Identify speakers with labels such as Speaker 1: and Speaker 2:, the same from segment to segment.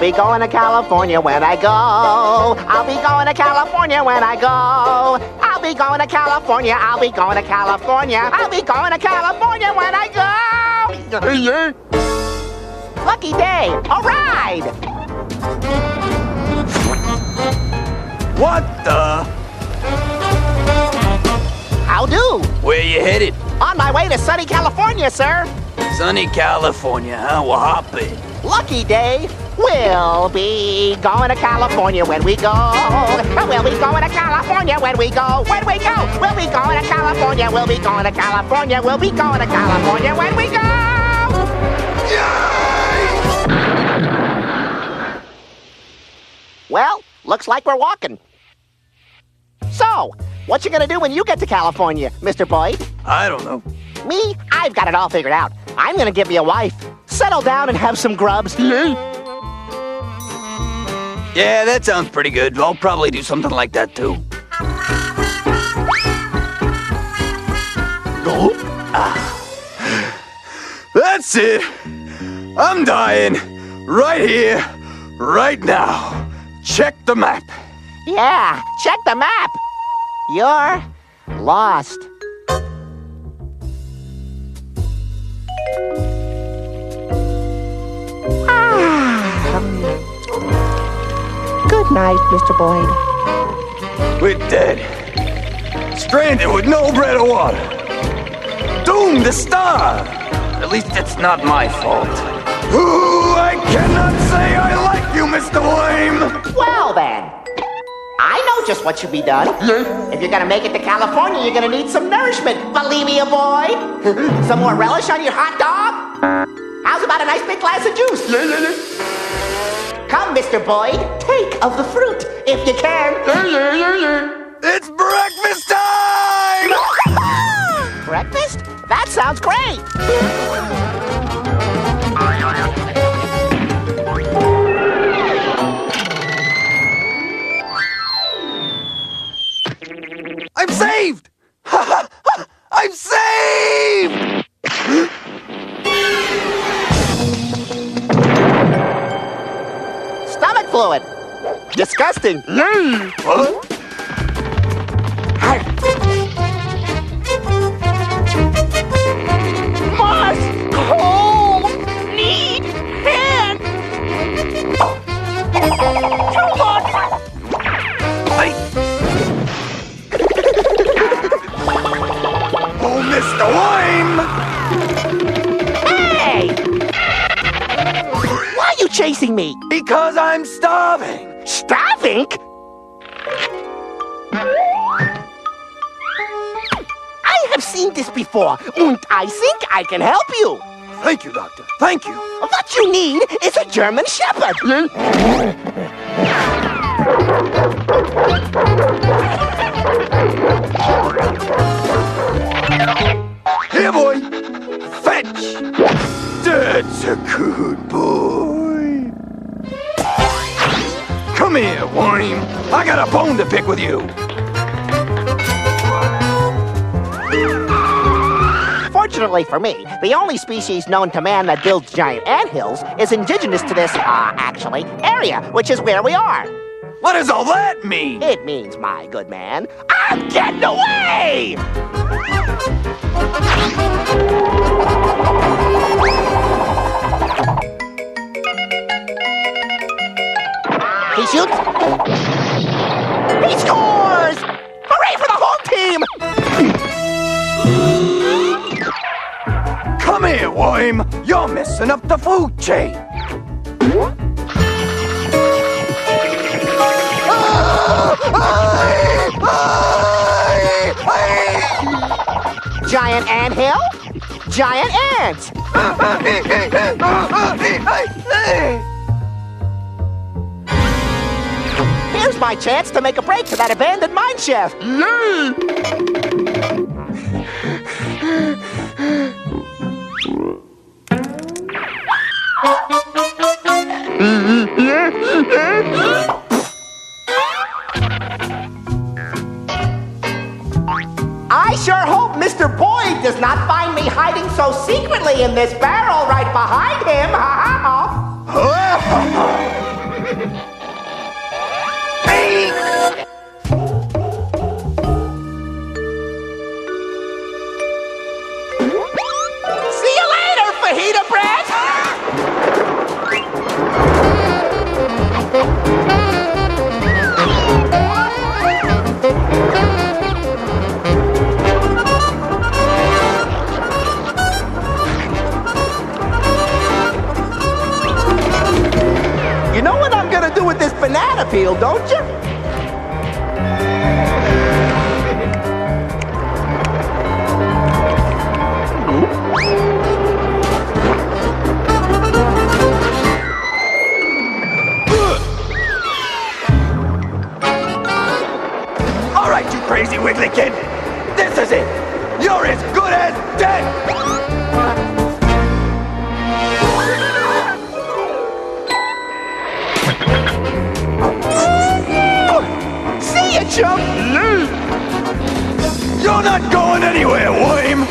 Speaker 1: be going to California when I go. I'll be going to California when I go. I'll be going to California. I'll be going to California. I'll be going to California when I go. Lucky day. A ride.
Speaker 2: What the?
Speaker 1: How do?
Speaker 2: Where you headed?
Speaker 1: On my way to sunny California, sir.
Speaker 2: Sunny California, huh? Well, hop in.
Speaker 1: Lucky day. We'll be going to California when we go. We'll be going to California when we go. When we go. We'll be going to California. We'll be going to California. We'll be going to California when we go. Well, looks like we're walking. So, what you gonna do when you get to California, Mr. Boyd?
Speaker 2: I don't know.
Speaker 1: Me? I've got it all figured out. I'm gonna give you a wife. Settle down and have some grubs.
Speaker 2: Yeah, that sounds pretty good. I'll probably do something like that, too. That's it. I'm dying. Right here. Right now. Check the map.
Speaker 1: Yeah, check the map. You're lost. Good night, Mr. Boyd.
Speaker 2: We're dead. Stranded with no bread or water. Doomed to starve. At least it's not my fault. Ooh, I cannot say I like you, Mr. Lame.
Speaker 1: Well then, I know just what should be done. If you're gonna make it to California, you're gonna need some nourishment. Believe me, boy. Some more relish on your hot dog? How's about a nice big glass of juice? Come, Mr. Boyd, take of the fruit, if you can.
Speaker 2: It's breakfast time!
Speaker 1: Breakfast? That sounds great.
Speaker 2: I'm saved! I'm saved!
Speaker 1: Stomach fluid. Disgusting.
Speaker 2: What?
Speaker 1: Must hold, need, hand. Too hot.
Speaker 2: Oh, Mr. Lime!
Speaker 1: Hey! Why are you chasing me?
Speaker 2: Because I'm starving.
Speaker 1: Starving? I have seen this before, and I think I can help you.
Speaker 2: Thank you, Doctor. Thank you.
Speaker 1: What you need is a German Shepherd.
Speaker 2: Here, boy. Fetch. That's a good boy. Come here, Worm. I got a bone to pick with you.
Speaker 1: Fortunately for me, the only species known to man that builds giant anthills is indigenous to this, actually, area, which is where we are.
Speaker 2: What does all that mean?
Speaker 1: It means, my good man, I'm getting away! He shoots. He scores! Hooray for the home team!
Speaker 2: Come here, Worm. You're messing up the food chain.
Speaker 1: Giant anthill? Giant ants! Here's my chance to make a break to that abandoned mine shaft. I sure hope Mr. Boyd does not find me hiding so secretly in this barrel right behind him. See you later, fajita bread! You know what I'm gonna do with this banana peel, don't you?
Speaker 2: All right, you crazy wiggly kid. This is it. You're as good as dead.
Speaker 1: See ya, chump!
Speaker 2: You're not going anywhere, Wayne.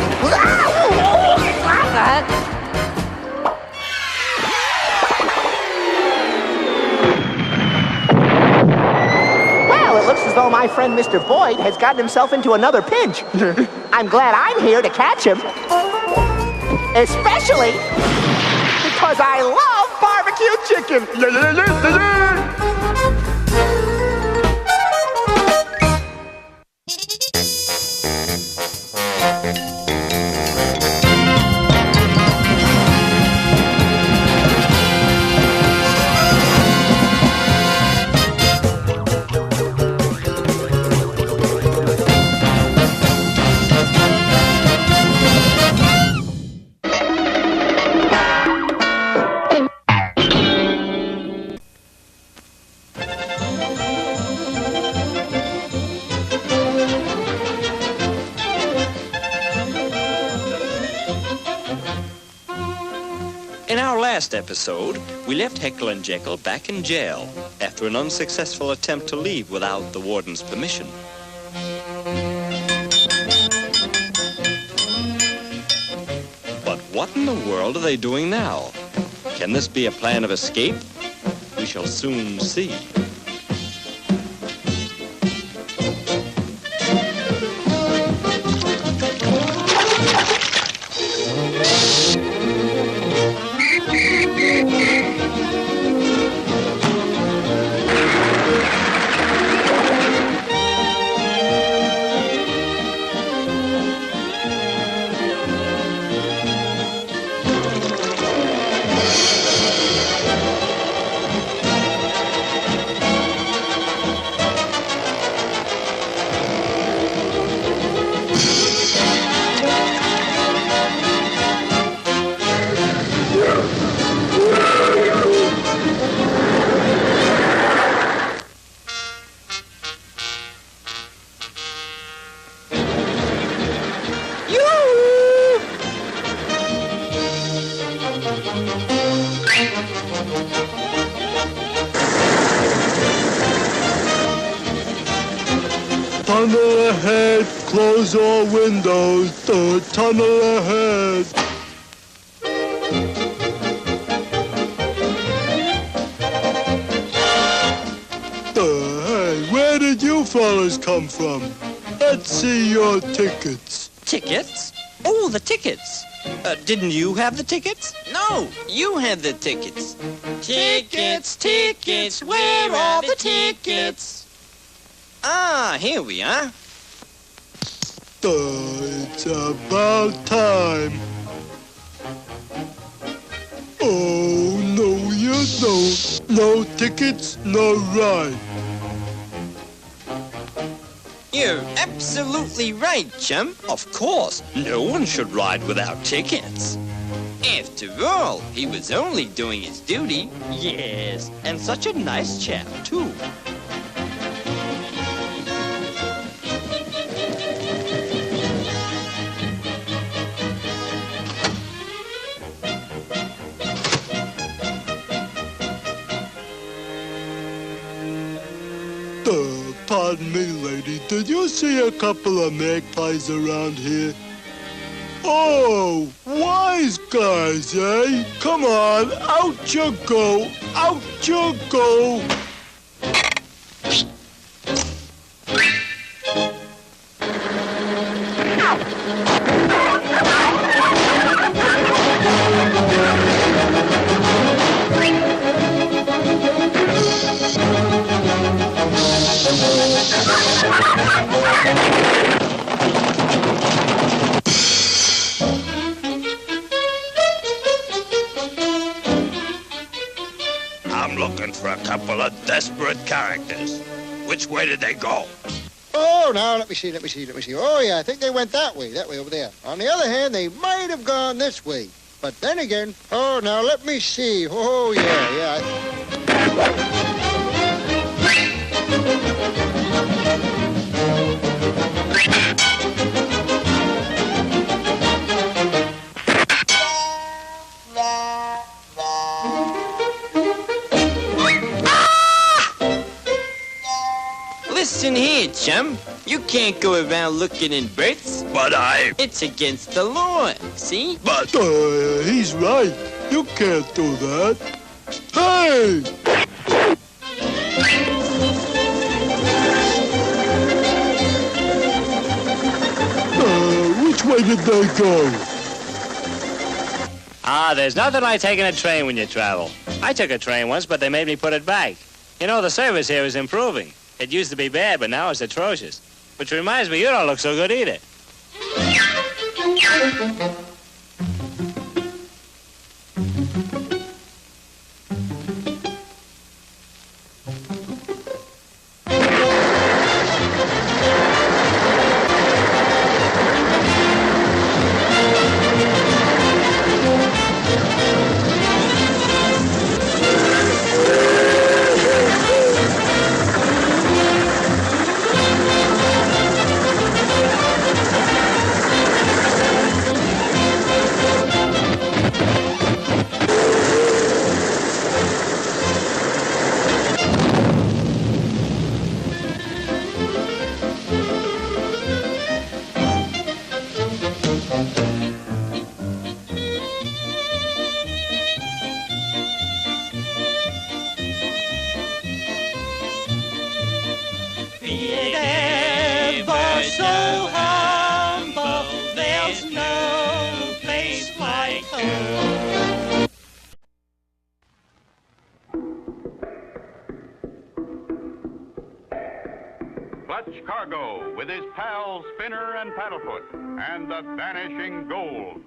Speaker 1: Well, it looks as though my friend Mr. Boyd has gotten himself into another pinch. I'm glad I'm here to catch him. Especially because I love barbecue chicken.
Speaker 3: In our last episode, we left Heckle and Jekyll back in jail after an unsuccessful attempt to leave without the warden's permission. But what in the world are they doing now? Can this be a plan of escape? We shall soon see.
Speaker 4: Tunnel ahead, close all windows, the tunnel ahead. Hey, where did you fellas come from? Let's see your tickets.
Speaker 3: Tickets? Oh, the tickets. Didn't you have the tickets?
Speaker 5: No, you had the tickets. Tickets, tickets, where are the tickets? Ah, here we are.
Speaker 4: It's about time. Oh, no, you don't. No tickets, no ride.
Speaker 5: You're absolutely right, chump.
Speaker 3: Of course, no one should ride without tickets.
Speaker 5: After all, he was only doing his duty.
Speaker 3: Yes, and such a nice chap, too.
Speaker 4: Pardon me, lady. Did you see a couple of magpies around here? Oh, wise guys, eh? Come on, out you go, out you go.
Speaker 6: I'm looking for a couple of desperate characters. Which way did they go?
Speaker 7: Oh, now, let me see. Oh, yeah, I think they went that way over there. On the other hand, they might have gone this way. But then again, oh, now, let me see. Oh, yeah.
Speaker 5: Listen here, chum. You can't go around looking in berths.
Speaker 6: But
Speaker 5: It's against the law, see?
Speaker 4: He's right. You can't do that. Hey! Which way did they go?
Speaker 8: There's nothing like taking a train when you travel. I took a train once, but they made me put it back. You know, the service here is improving. It used to be bad, but now it's atrocious. Which reminds me, you don't look so good either.
Speaker 9: Clutch Cargo with his pals Spinner and Paddlefoot and the Vanishing Gold.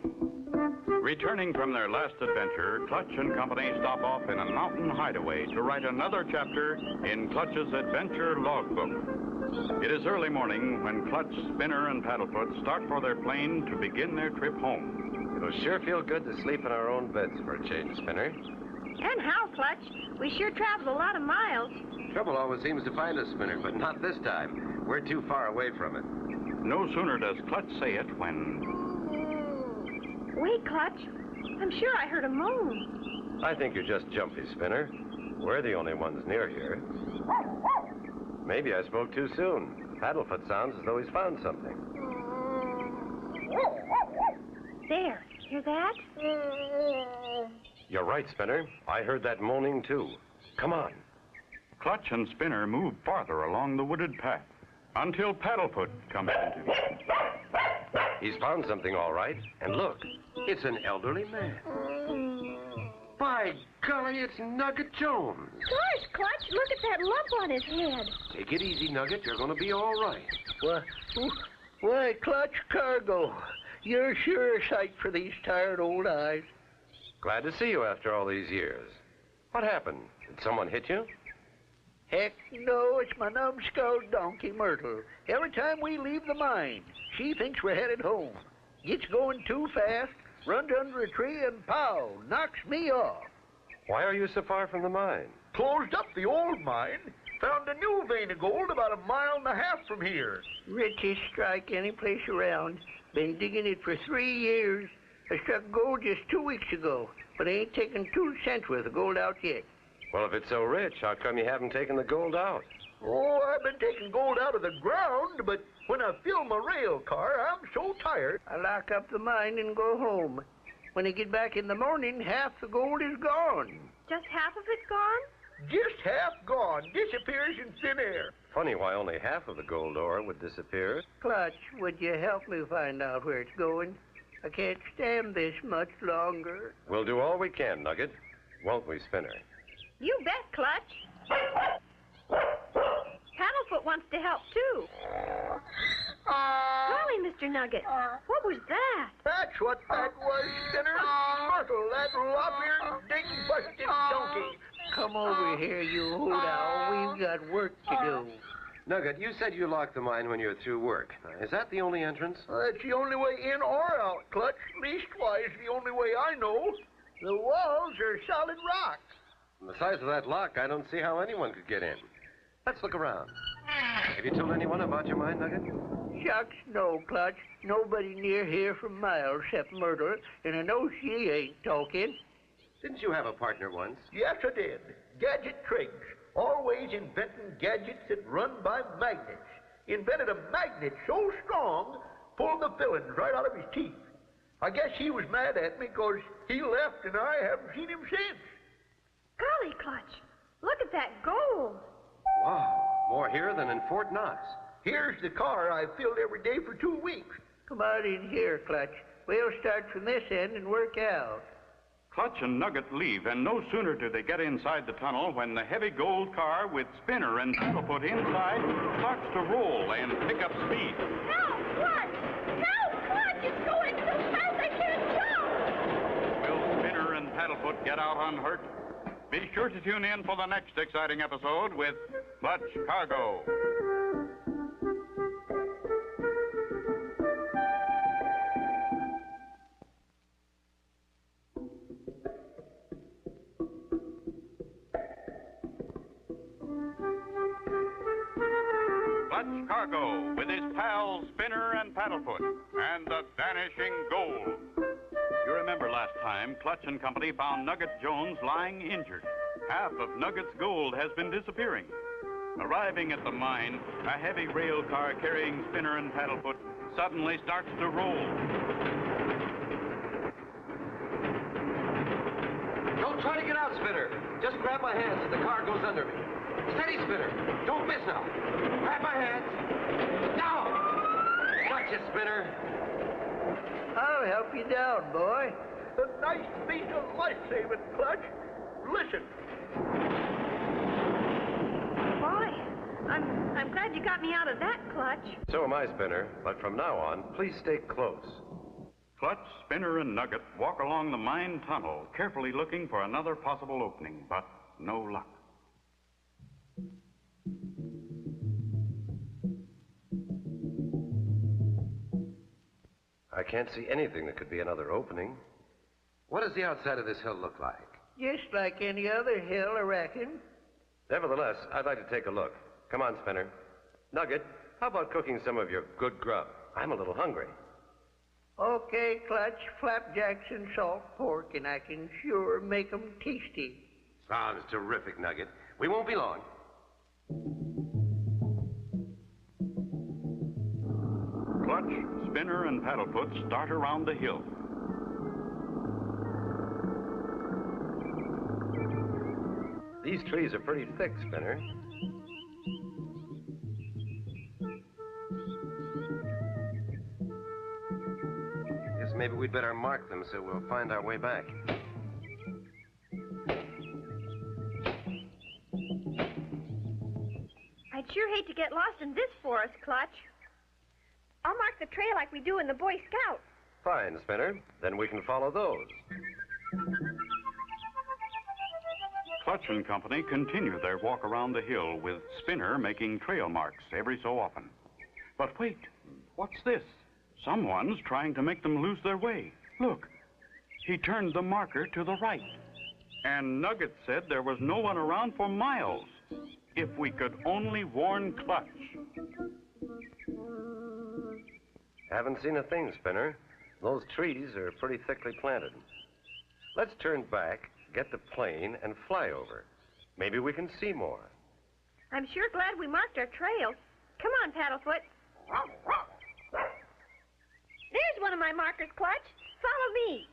Speaker 9: Returning from their last adventure, Clutch and company stop off in a mountain hideaway to write another chapter in Clutch's adventure logbook. It is early morning when Clutch, Spinner, and Paddlefoot start for their plane to begin their trip home.
Speaker 10: It'll sure feel good to sleep in our own beds for a change, Spinner.
Speaker 11: And how, Clutch? We sure traveled a lot of miles.
Speaker 10: Trouble always seems to find us, Spinner, but not this time. We're too far away from it.
Speaker 9: No sooner does Clutch say it when...
Speaker 11: Wait, Clutch. I'm sure I heard a moan.
Speaker 10: I think you're just jumpy, Spinner. We're the only ones near here. Maybe I spoke too soon. Paddlefoot sounds as though he's found something.
Speaker 11: There. Hear that?
Speaker 10: You're right, Spinner. I heard that moaning, too. Come on.
Speaker 9: Clutch and Spinner move farther along the wooded path until Paddlefoot comes into view.
Speaker 10: He's found something, all right. And look, it's an elderly man. By golly, it's Nugget Jones.
Speaker 11: Gosh, Clutch, look at that lump on his head.
Speaker 10: Take it easy, Nugget. You're going to be all right.
Speaker 12: Why, Clutch Cargo, you're sure a sight for these tired old eyes.
Speaker 10: Glad to see you after all these years. What happened? Did someone hit you?
Speaker 12: Heck no, it's my numbskull donkey, Myrtle. Every time we leave the mine, she thinks we're headed home. Gets going too fast, runs under a tree, and pow, knocks me off.
Speaker 10: Why are you so far from the mine?
Speaker 12: Closed up the old mine. Found a new vein of gold about 1.5 miles from here. Richest strike any place around. Been digging it for 3 years. I struck gold just 2 weeks ago, but I ain't taken 2 cents worth of gold out yet.
Speaker 10: Well, if it's so rich, how come you haven't taken the gold out?
Speaker 12: Oh, I've been taking gold out of the ground, but when I fill my rail car, I'm so tired, I lock up the mine and go home. When I get back in the morning, half the gold is gone.
Speaker 11: Just half of it's gone?
Speaker 12: Just half gone. Disappears in thin air.
Speaker 10: Funny why only half of the gold ore would disappear.
Speaker 12: Clutch, would you help me find out where it's going? I can't stand this much longer.
Speaker 10: We'll do all we can, Nugget. Won't we, Spinner?
Speaker 11: You bet, Clutch. Paddlefoot wants to help, too. Golly, Mr. Nugget, what was that?
Speaker 12: That's what that was, Spinner. Myrtle, that lop-eared, ding-busted donkey. Come over here, you hoot owl. We've got work to do.
Speaker 10: Nugget, you said you locked the mine when you're through work. Is that the only entrance?
Speaker 12: That's the only way in or out, Clutch. Leastwise, the only way I know. The walls are solid rock.
Speaker 10: From the size of that lock, I don't see how anyone could get in. Let's look around. Have you told anyone about your mine, Nugget?
Speaker 12: Shucks, no, Clutch. Nobody near here for miles except Myrtle, and I know she ain't talking.
Speaker 10: Didn't you have a partner once?
Speaker 12: Yes, I did. Gadget Triggs. Always inventing gadgets that run by magnets. Invented a magnet so strong, pulled the fillings right out of his teeth. I guess he was mad at me because he left and I haven't seen him since.
Speaker 11: Golly, Clutch, look at that gold.
Speaker 10: Wow, more here than in Fort Knox.
Speaker 12: Here's the car I filled every day for 2 weeks. Come on in here, Clutch. We'll start from this end and work out.
Speaker 9: Clutch and Nugget leave, and no sooner do they get inside the tunnel when the heavy gold car with Spinner and Paddlefoot inside starts to roll and pick up speed.
Speaker 11: Help, Clutch! Help, Clutch! It's going so fast I can't jump!
Speaker 9: Will Spinner and Paddlefoot get out unhurt? Be sure to tune in for the next exciting episode with Clutch Cargo. Clutch Cargo with his pals Spinner and Paddlefoot and the Vanishing Gold. You remember last time, Clutch and Company found Nugget Jones lying injured. Half of Nugget's gold has been disappearing. Arriving at the mine, a heavy rail car carrying Spinner and Paddlefoot suddenly starts to roll.
Speaker 10: Don't try to get out, Spinner. Just grab my hands and the car goes under me. Steady, Spinner. Don't miss now. Grab my hands. Now! Gotcha, Spinner.
Speaker 12: I'll help you down, boy. A nice piece of life-saving, Clutch. Listen.
Speaker 11: Boy, I'm glad you got me out of that, Clutch.
Speaker 10: So am I, Spinner. But from now on, please stay close.
Speaker 9: Clutch, Spinner, and Nugget walk along the mine tunnel, carefully looking for another possible opening, but no luck.
Speaker 10: I can't see anything that could be another opening. What does the outside of this hill look like?
Speaker 12: Just like any other hill, I reckon.
Speaker 10: Nevertheless, I'd like to take a look. Come on, Spinner. Nugget, how about cooking some of your good grub? I'm a little hungry.
Speaker 12: Okay, Clutch, flapjacks and salt pork, and I can sure make 'em tasty.
Speaker 10: Sounds terrific, Nugget. We won't be long.
Speaker 9: Clutch, Spinner, and Paddlefoot start around the hill.
Speaker 10: These trees are pretty thick, Spinner. Guess maybe we'd better mark them so we'll find our way back.
Speaker 11: I'd sure hate to get lost in this forest, Clutch. I'll mark the trail like we do in the Boy Scouts.
Speaker 10: Fine, Spinner. Then we can follow those.
Speaker 9: Clutch and Company continue their walk around the hill with Spinner making trail marks every so often. But wait, what's this? Someone's trying to make them lose their way. Look, he turned the marker to the right. And Nugget said there was no one around for miles. If we could only warn Clutch.
Speaker 10: Haven't seen a thing, Spinner. Those trees are pretty thickly planted. Let's turn back, get the plane, and fly over. Maybe we can see more.
Speaker 11: I'm sure glad we marked our trail. Come on, Paddlefoot. There's one of my markers, Clutch. Follow me.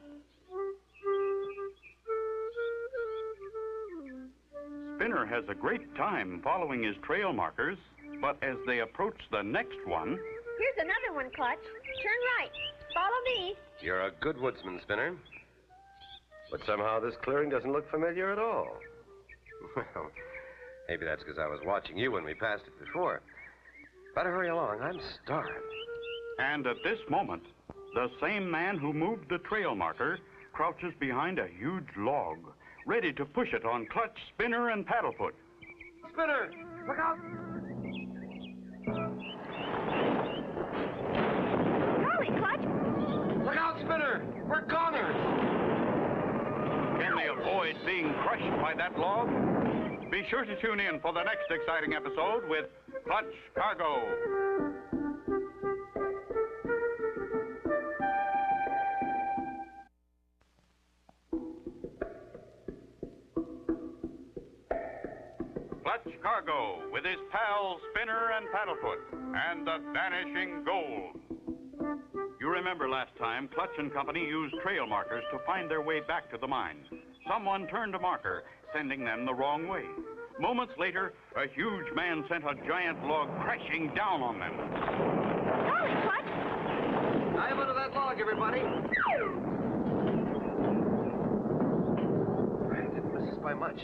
Speaker 9: Spinner has a great time following his trail markers, but as they approach the next one...
Speaker 11: Here's another one, Clutch. Turn right. Follow me.
Speaker 10: You're a good woodsman, Spinner. But somehow this clearing doesn't look familiar at all. Well, maybe that's because I was watching you when we passed it before. Better hurry along. I'm starved.
Speaker 9: And at this moment, the same man who moved the trail marker crouches behind a huge log, ready to push it on Clutch, Spinner, and Paddlefoot.
Speaker 10: Spinner, look out!
Speaker 11: Golly, Clutch!
Speaker 10: Look out, Spinner! We're goners!
Speaker 9: Can they avoid being crushed by that log? Be sure to tune in for the next exciting episode with Clutch Cargo. Clutch Cargo with his pals Spinner and Paddlefoot and the Vanishing Gold. You remember last time Clutch and Company used trail markers to find their way back to the mine. Someone turned a marker, sending them the wrong way. Moments later, a huge man sent a giant log crashing down on them.
Speaker 11: Golly, Clutch!
Speaker 10: Dive under that log, everybody. I didn't miss us by much.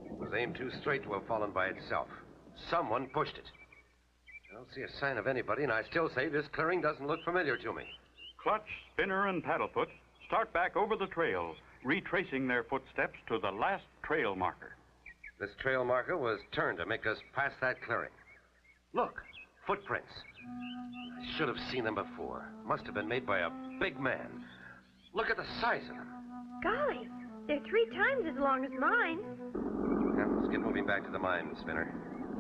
Speaker 10: It was aimed too straight to have fallen by itself. Someone pushed it. I don't see a sign of anybody, and I still say this clearing doesn't look familiar to me.
Speaker 9: Clutch, Spinner, and Paddlefoot start back over the trail, retracing their footsteps to the last trail marker.
Speaker 10: This trail marker was turned to make us pass that clearing. Look, footprints. I should have seen them before. Must have been made by a big man. Look at the size of them.
Speaker 11: Golly, they're 3 times as long as mine.
Speaker 10: Now, let's get moving back to the mine, Spinner.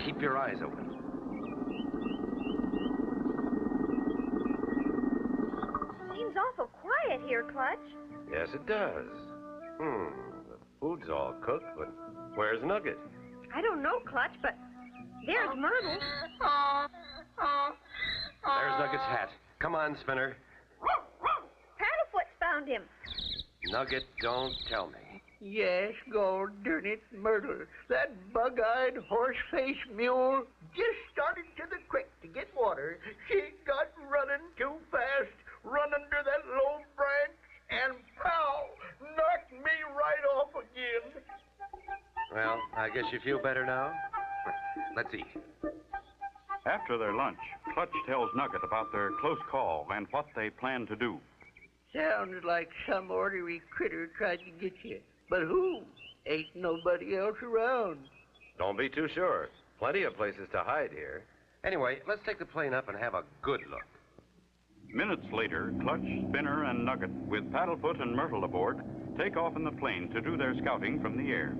Speaker 10: Keep your eyes open.
Speaker 11: Seems awful quiet here, Clutch.
Speaker 10: Yes, it does. The food's all cooked, but where's Nugget?
Speaker 11: I don't know, Clutch, but there's Myrtle.
Speaker 10: There's Nugget's hat. Come on, Spinner.
Speaker 11: Paddlefoot's found him.
Speaker 10: Nugget, don't tell me.
Speaker 12: Yes, God darn it, Myrtle. That bug-eyed, horse-faced mule just started to the creek to get water. She got running too fast, run under that low branch, and pow! Knocked me right off again.
Speaker 10: Well, I guess you feel better now? Let's eat.
Speaker 9: After their lunch, Clutch tells Nugget about their close call and what they plan to do.
Speaker 12: Sounds like some ornery critter tried to get you. But who? Ain't nobody else around.
Speaker 10: Don't be too sure. Plenty of places to hide here. Anyway, let's take the plane up and have a good look.
Speaker 9: Minutes later, Clutch, Spinner, and Nugget, with Paddlefoot and Myrtle aboard, take off in the plane to do their scouting from the air.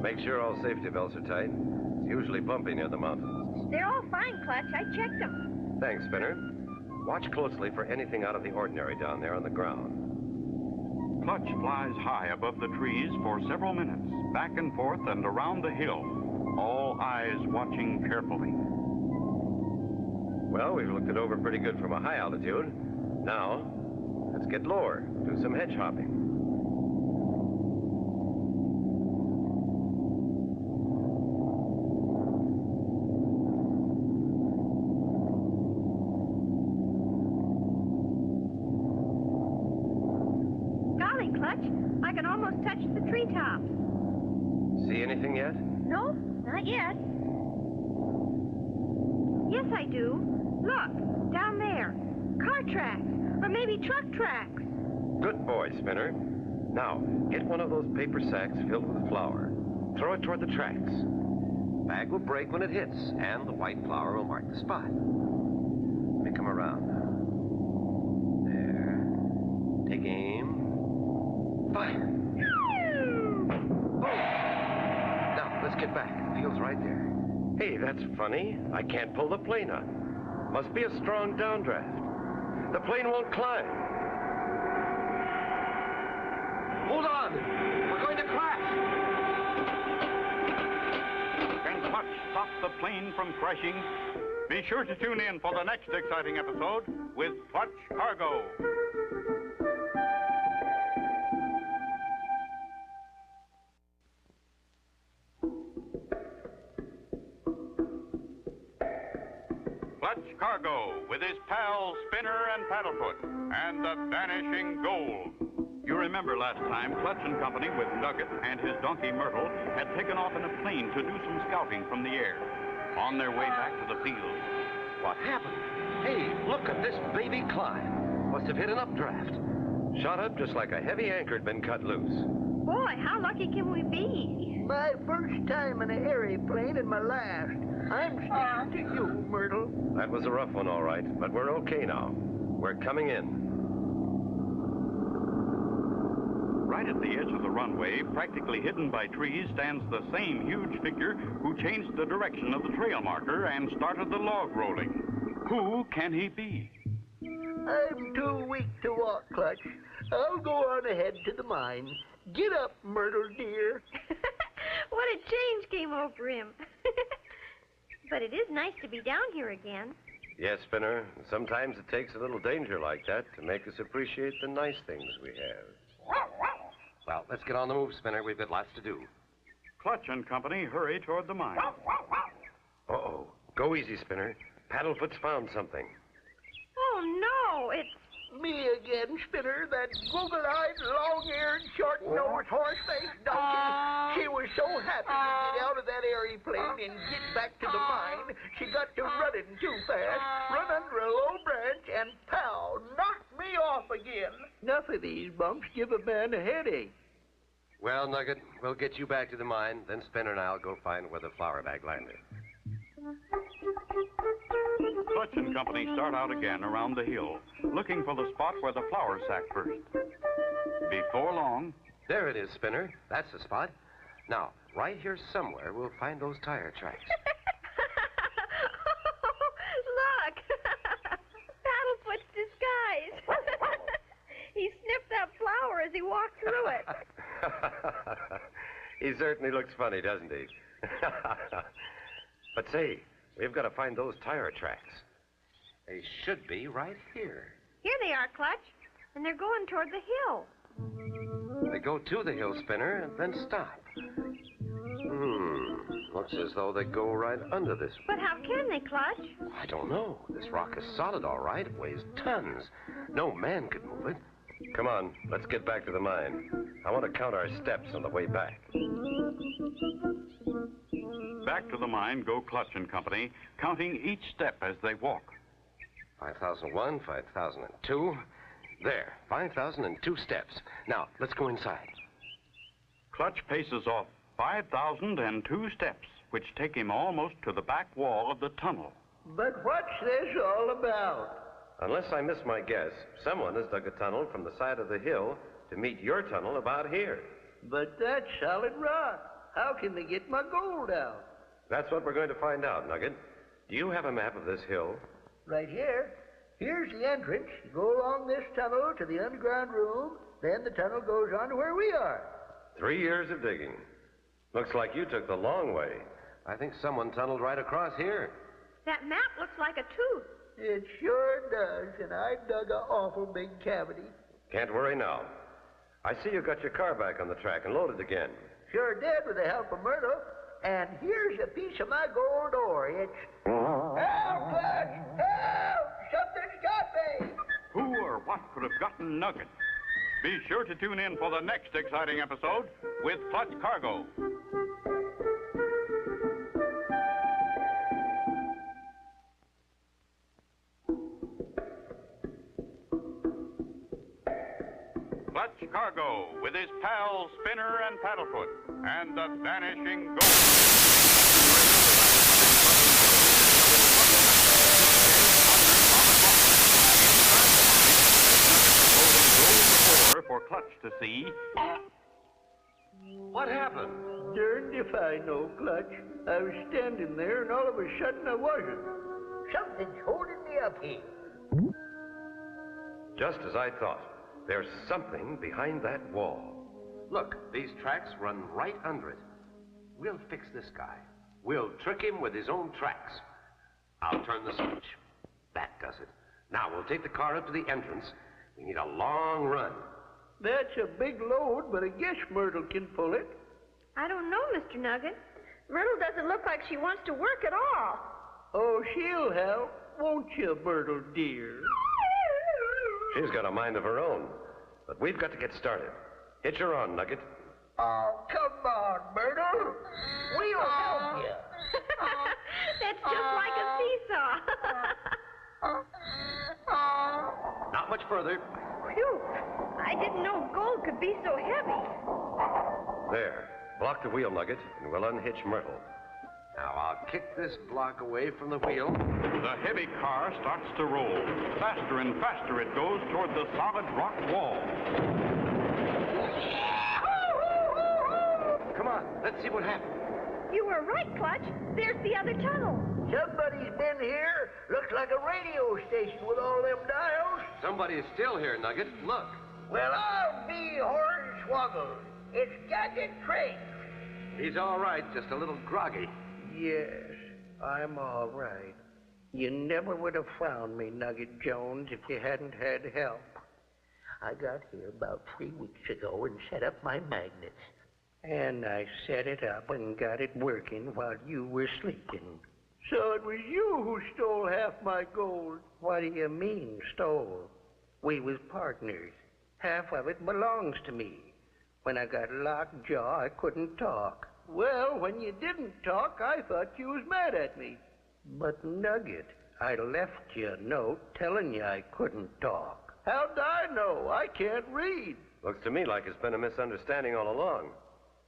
Speaker 10: Make sure all safety belts are tight. It's usually bumpy near the mountains.
Speaker 11: They're all fine, Clutch. I checked them.
Speaker 10: Thanks, Spinner. Watch closely for anything out of the ordinary down there on the ground.
Speaker 9: Clutch flies high above the trees for several minutes, back and forth and around the hill, all eyes watching carefully.
Speaker 10: Well, we've looked it over pretty good from a high altitude. Now, let's get lower, do some hedge hopping.
Speaker 11: I can almost touch the treetops.
Speaker 10: See anything yet?
Speaker 11: No, not yet. Yes, I do. Look, down there. Car tracks, or maybe truck tracks.
Speaker 10: Good boy, Spinner. Now, get one of those paper sacks filled with flour. Throw it toward the tracks. Bag will break when it hits, and the white flour will mark the spot. Let me come around. There. Take aim. Fire! Oh! Now, let's get back. The field's right there. Hey, that's funny. I can't pull the plane up. Must be a strong downdraft. The plane won't climb. Hold on! We're going to crash!
Speaker 9: Can Clutch stop the plane from crashing? Be sure to tune in for the next exciting episode with Clutch Cargo. Clutch Cargo with his pals Spinner and Paddlefoot and the Vanishing Gold. You remember last time Clutch and Company with Nugget and his donkey Myrtle had taken off in a plane to do some scouting from the air. On their way back to the field.
Speaker 10: What happened? Hey, look at this baby climb. Must have hit an updraft. Shot up just like a heavy anchor had been cut loose.
Speaker 11: Boy, how lucky can we be?
Speaker 12: My first time in an airplane and my last. I'm sticking to you, Myrtle.
Speaker 10: That was a rough one, all right, but we're okay now. We're coming in.
Speaker 9: Right at the edge of the runway, practically hidden by trees, stands the same huge figure who changed the direction of the trail marker and started the log rolling. Who can he be?
Speaker 12: I'm too weak to walk, Clutch. I'll go on ahead to the mine. Get up, Myrtle, dear.
Speaker 11: What a change came over him. But it is nice to be down here again.
Speaker 10: Yes, Spinner. Sometimes it takes a little danger like that to make us appreciate the nice things we have. Well, let's get on the move, Spinner. We've got lots to do.
Speaker 9: Clutch and Company hurry toward the mine.
Speaker 10: Uh-oh. Go easy, Spinner. Paddlefoot's found something.
Speaker 11: Oh, no, it's...
Speaker 12: Me again, Spinner, that goggle-eyed, long-eared, short-nosed, horse-faced donkey. She was so happy to get out of that airplane and get back to the mine, she got to running too fast, run under a low branch, and pow, knocked me off again. Enough of these bumps give a man a headache.
Speaker 10: Well, Nugget, we'll get you back to the mine, then Spinner and I'll go find where the flour bag landed.
Speaker 9: Clutch and Company start out again around the hill, looking for the spot where the flour sack burst. Before long...
Speaker 10: There it is, Spinner. That's the spot. Now, right here somewhere, we'll find those tire tracks.
Speaker 11: Look! Paddlefoot's disguise. He sniffed that flour as he walked through it.
Speaker 10: He certainly looks funny, doesn't he? But say, we've got to find those tire tracks. They should be right here.
Speaker 11: Here they are, Clutch. And they're going toward the hill.
Speaker 10: They go to the hill, Spinner, and then stop. Looks as though they go right under this.
Speaker 11: But how can they, Clutch?
Speaker 10: I don't know. This rock is solid, all right. It weighs tons. No man could move it. Come on, let's get back to the mine. I want to count our steps on the way back.
Speaker 9: Back to the mine go Clutch and Company, counting each step as they walk.
Speaker 10: 5,001, 5,002. There, 5,002 steps. Now, let's go inside.
Speaker 9: Clutch paces off 5,002 steps, which take him almost to the back wall of the tunnel.
Speaker 12: But what's this all about?
Speaker 10: Unless I miss my guess, someone has dug a tunnel from the side of the hill to meet your tunnel about here.
Speaker 12: But that's solid rock. How can they get my gold out?
Speaker 10: That's what we're going to find out, Nugget. Do you have a map of this hill?
Speaker 12: Right here. Here's the entrance. You go along this tunnel to the underground room, then the tunnel goes on to where we are.
Speaker 10: 3 years of digging. Looks like you took the long way. I think someone tunneled right across here.
Speaker 11: That map looks like a tooth.
Speaker 12: It sure does, and I dug an awful big cavity.
Speaker 10: Can't worry now. I see you got your car back on the track and loaded again.
Speaker 12: Sure did, with the help of Myrtle. And here's a piece of my gold ore. It's... Help, Clutch! Help! Something's got me!
Speaker 9: Who or what could have gotten Nugget? Be sure to tune in for the next exciting episode with Clutch Cargo. Clutch Cargo with his pals Spinner and Paddlefoot and the Vanishing Gold. For Clutch to see.
Speaker 10: What happened?
Speaker 12: Darned if I know, Clutch. I was standing there, and all of a sudden I wasn't. Something's holding me up here.
Speaker 10: Just as I thought. There's something behind that wall. Look, these tracks run right under it. We'll fix this guy. We'll trick him with his own tracks. I'll turn the switch. That does it. Now, we'll take the car up to the entrance. We need a long run.
Speaker 12: That's a big load, but I guess Myrtle can pull it.
Speaker 11: I don't know, Mr. Nugget. Myrtle doesn't look like she wants to work at all.
Speaker 12: Oh, she'll help, won't you, Myrtle dear?
Speaker 10: She's got a mind of her own. But we've got to get started. Hitch her on, Nugget.
Speaker 12: Oh, come on, Myrtle. We'll help you.
Speaker 11: That's just like a seesaw.
Speaker 10: Not much further.
Speaker 11: Phew. I didn't know gold could be so heavy.
Speaker 10: There. Block the wheel, Nugget, and we'll unhitch Myrtle. Now, I'll kick this block away from the wheel.
Speaker 9: The heavy car starts to roll. Faster and faster it goes toward the solid rock wall.
Speaker 10: Come on, let's see what happens.
Speaker 11: You were right, Clutch. There's the other tunnel.
Speaker 12: Somebody's been here. Looks like a radio station with all them dials.
Speaker 10: Somebody is still here, Nugget. Look.
Speaker 12: Well, I'll be hornswoggled. It's Gadget Trink.
Speaker 10: He's all right, just a little groggy.
Speaker 12: Yes, I'm all right. You never would have found me, Nugget Jones, if you hadn't had help. I got here about 3 weeks ago and set up my magnets. And I set it up and got it working while you were sleeping. So it was you who stole half my gold. What do you mean, stole? We was partners. Half of it belongs to me. When I got lockjaw, I couldn't talk. Well, when you didn't talk, I thought you was mad at me. But, Nugget, I left you a note telling you I couldn't talk. How'd I know? I can't read.
Speaker 10: Looks to me like it's been a misunderstanding all along.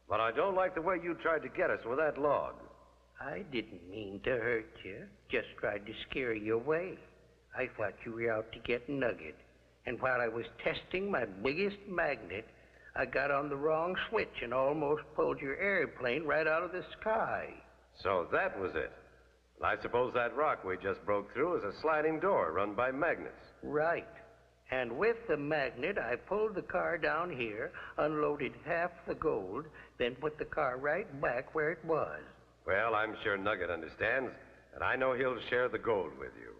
Speaker 10: But I don't like the way you tried to get us with that log.
Speaker 12: I didn't mean to hurt you. Just tried to scare you away. I thought you were out to get Nugget. And while I was testing my biggest magnet, I got on the wrong switch and almost pulled your airplane right out of the sky.
Speaker 10: So that was it. I suppose that rock we just broke through is a sliding door run by magnets.
Speaker 12: Right. And with the magnet, I pulled the car down here, unloaded half the gold, then put the car right back where it was.
Speaker 10: Well, I'm sure Nugget understands, and I know he'll share the gold with you.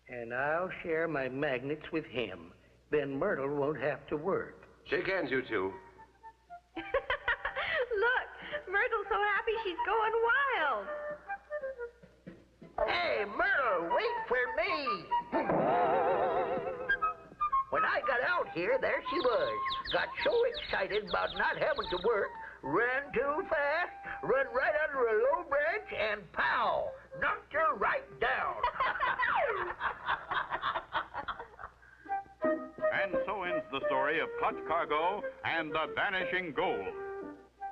Speaker 12: And I'll share my magnets with him. Then Myrtle won't have to work.
Speaker 10: Shake hands, you two.
Speaker 11: Look, Myrtle's so happy she's going wild.
Speaker 12: Hey, Myrtle, wait for me. When I got out here, there she was. Got so excited about not having to work, ran too fast, run right under a low branch, and pow, knocked her right down.
Speaker 9: And so ends the story of Clutch Cargo and the Vanishing Gold.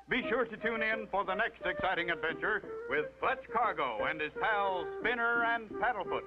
Speaker 9: Be sure to tune in for the next exciting adventure with Clutch Cargo and his pals Spinner and Paddlefoot.